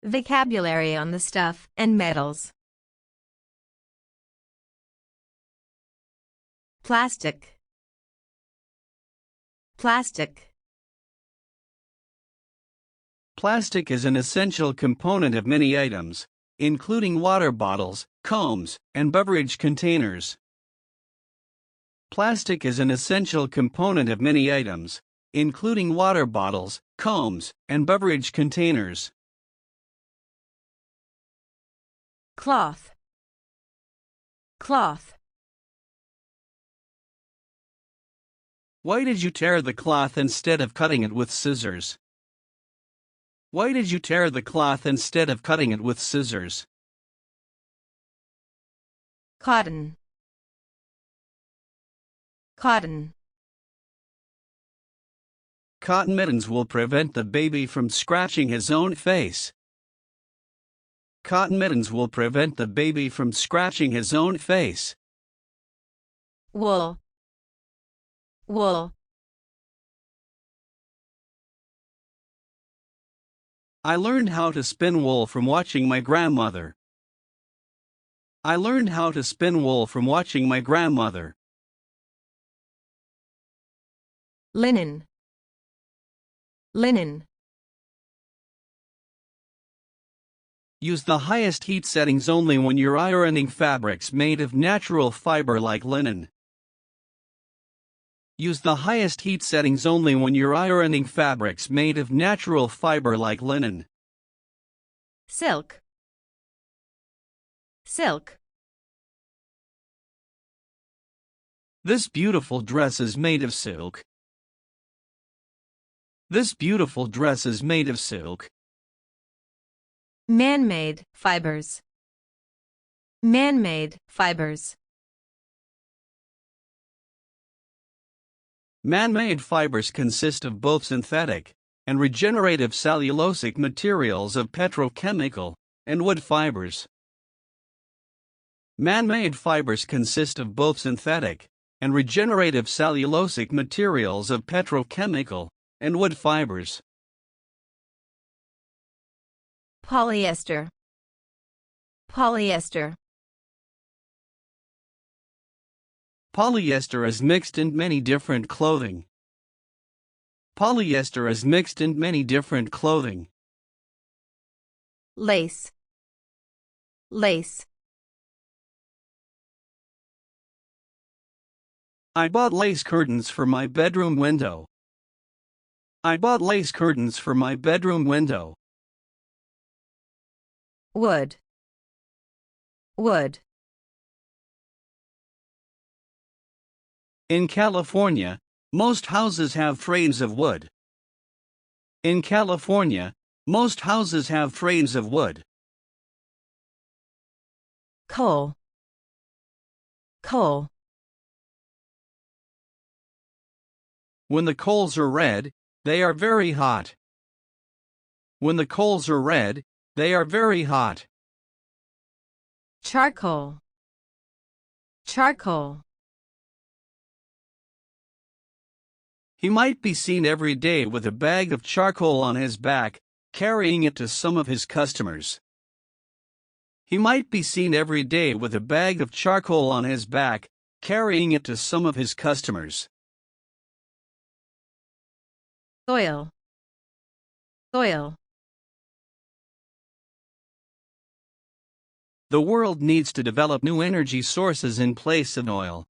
Vocabulary on the stuff and metals. Plastic. Plastic. Plastic is an essential component of many items, including water bottles, combs, and beverage containers. Plastic is an essential component of many items, including water bottles, combs, and beverage containers. Cloth. Cloth. Why did you tear the cloth instead of cutting it with scissors? Why did you tear the cloth instead of cutting it with scissors? Cotton. Cotton. Cotton mittens will prevent the baby from scratching his own face. Cotton mittens will prevent the baby from scratching his own face. Wool. Wool. I learned how to spin wool from watching my grandmother. I learned how to spin wool from watching my grandmother. Linen. Linen. Use the highest heat settings only when you're ironing fabrics made of natural fiber like linen. Use the highest heat settings only when you're ironing fabrics made of natural fiber like linen. Silk. Silk. This beautiful dress is made of silk. This beautiful dress is made of silk. Man-made fibers. Man-made fibers. Man-made fibers consist of both synthetic and regenerative cellulosic materials of petrochemical and wood fibers. Man-made fibers consist of both synthetic and regenerative cellulosic materials of petrochemical and wood fibers. Polyester. Polyester. Polyester is mixed in many different clothing. Polyester is mixed in many different clothing. Lace. Lace. I bought lace curtains for my bedroom window. I bought lace curtains for my bedroom window. Wood. Wood. In California, most houses have frames of wood. In California, most houses have frames of wood. Coal. Coal. When the coals are red, they are very hot. When the coals are red, they are very hot. Charcoal. Charcoal. He might be seen every day with a bag of charcoal on his back, carrying it to some of his customers. He might be seen every day with a bag of charcoal on his back, carrying it to some of his customers. Soil. Soil. The world needs to develop new energy sources in place of oil.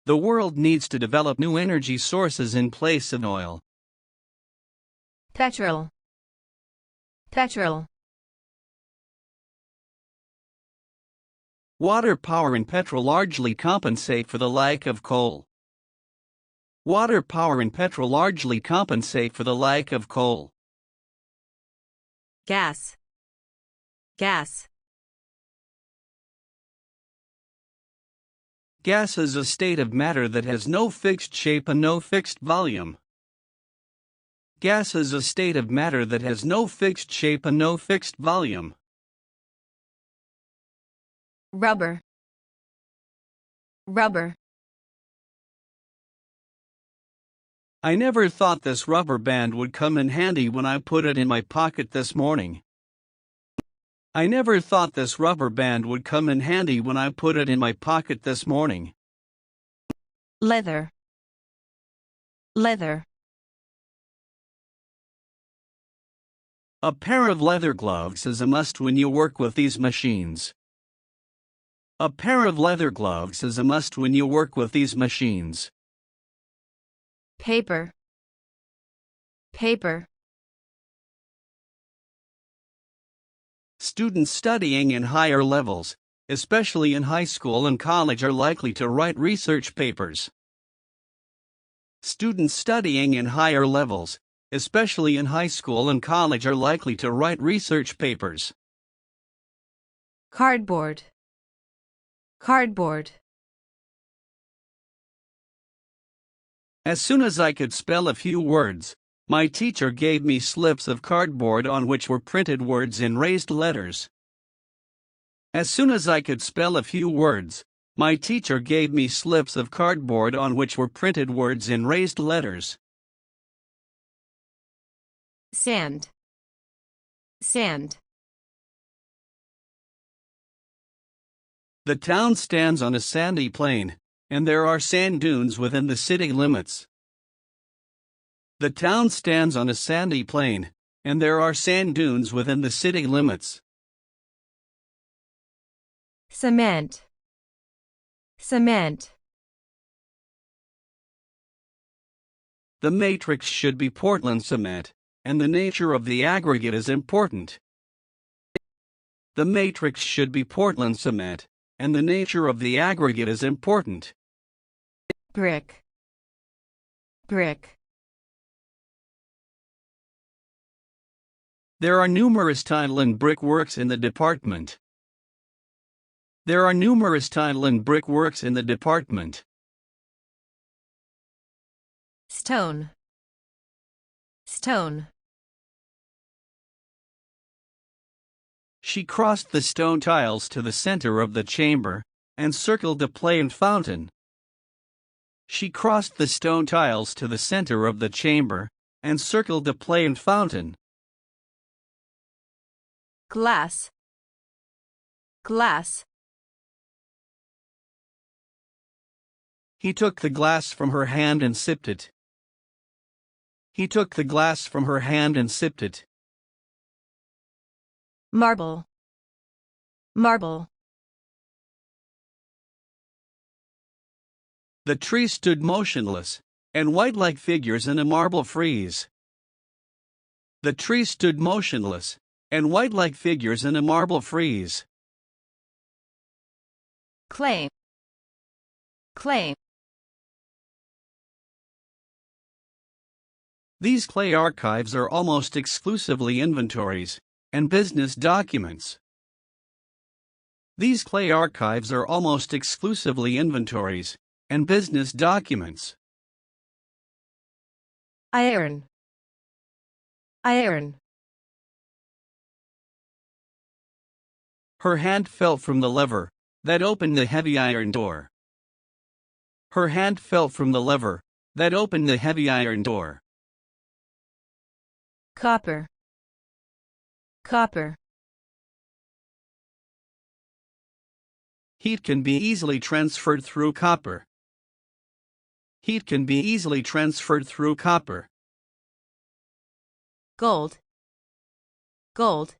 The world needs to develop new energy sources in place of oil. Petrol. Petrol. Water power and petrol largely compensate for the lack of coal. Water power and petrol largely compensate for the lack of coal. Gas. Gas. Gas is a state of matter that has no fixed shape and no fixed volume. Gas is a state of matter that has no fixed shape and no fixed volume. Rubber. Rubber. I never thought this rubber band would come in handy when I put it in my pocket this morning. I never thought this rubber band would come in handy when I put it in my pocket this morning. Leather. Leather. A pair of leather gloves is a must when you work with these machines. A pair of leather gloves is a must when you work with these machines. Paper. Paper. Students studying in higher levels, especially in high school and college, are likely to write research papers. Students studying in higher levels, especially in high school and college, are likely to write research papers. Cardboard. Cardboard. As soon as I could spell a few words, my teacher gave me slips of cardboard on which were printed words in raised letters. As soon as I could spell a few words, my teacher gave me slips of cardboard on which were printed words in raised letters. Sand. Sand. The town stands on a sandy plain, and there are sand dunes within the city limits. The town stands on a sandy plain, and there are sand dunes within the city limits. Cement. Cement. The matrix should be Portland cement, and the nature of the aggregate is important. The matrix should be Portland cement, and the nature of the aggregate is important. Brick. Brick. There are numerous tile and brick works in the department. There are numerous tile and brick works in the department. Stone. Stone. She crossed the stone tiles to the center of the chamber and circled the planed fountain. She crossed the stone tiles to the center of the chamber and circled the planed fountain. Glass. Glass. He took the glass from her hand and sipped it. He took the glass from her hand and sipped it. Marble. Marble. The tree stood motionless and white like figures in a marble frieze. The tree stood motionless and white like figures in a marble frieze. Claim. Claim. These clay archives are almost exclusively inventories and business documents. These clay archives are almost exclusively inventories and business documents. Iron. Iron. Her hand fell from the lever that opened the heavy iron door. Her hand fell from the lever that opened the heavy iron door. Copper. Copper. Heat can be easily transferred through copper. Heat can be easily transferred through copper. Gold. Gold.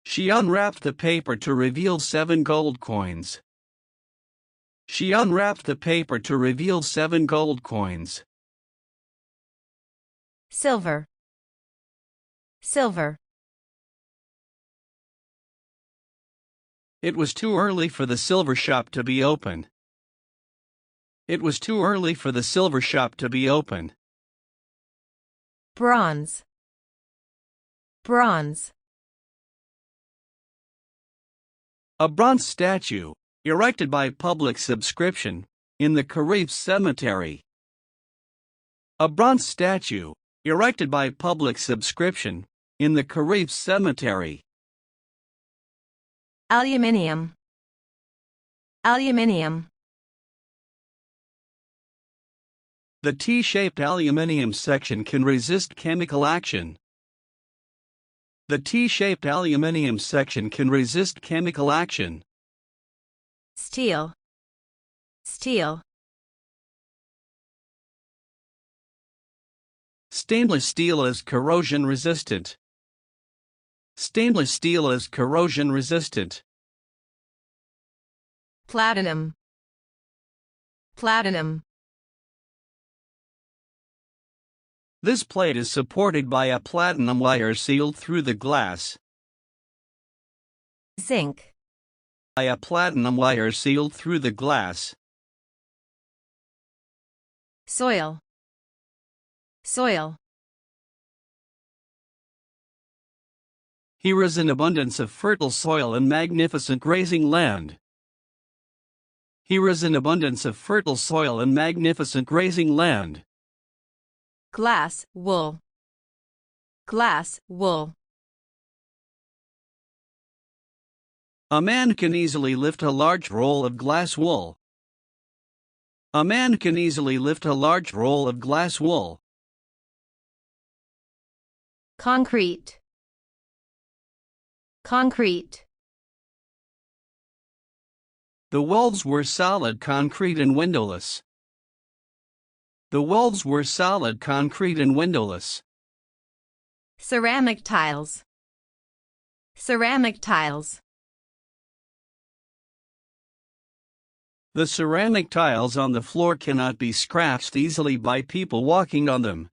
She unwrapped the paper to reveal 7 gold coins. She unwrapped the paper to reveal 7 gold coins. Silver. Silver. It was too early for the silver shop to be open. It was too early for the silver shop to be open. Bronze. Bronze. A bronze statue, erected by public subscription, in the Carif Cemetery. A bronze statue, erected by public subscription, in the Carif Cemetery. Aluminium. Aluminium. The T-shaped aluminium section can resist chemical action. The T-shaped aluminium section can resist chemical action. Steel. Steel. Stainless steel is corrosion resistant. Stainless steel is corrosion resistant. Platinum. Platinum. This plate is supported by a platinum wire sealed through the glass. Zinc. By a platinum wire sealed through the glass. Soil. Soil. Here is an abundance of fertile soil and magnificent grazing land. Here is an abundance of fertile soil and magnificent grazing land. Glass, wool. Glass, wool. A man can easily lift a large roll of glass wool. A man can easily lift a large roll of glass wool. Concrete. Concrete. The walls were solid concrete and windowless. The walls were solid concrete and windowless. Ceramic tiles. Ceramic tiles. The ceramic tiles on the floor cannot be scratched easily by people walking on them.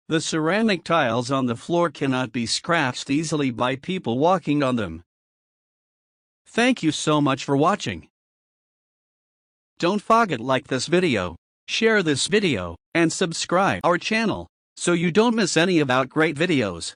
The ceramic tiles on the floor cannot be scratched easily by people walking on them. Thank you so much for watching. Don't forget to like this video, share this video, and subscribe our channel so you don't miss any about great videos.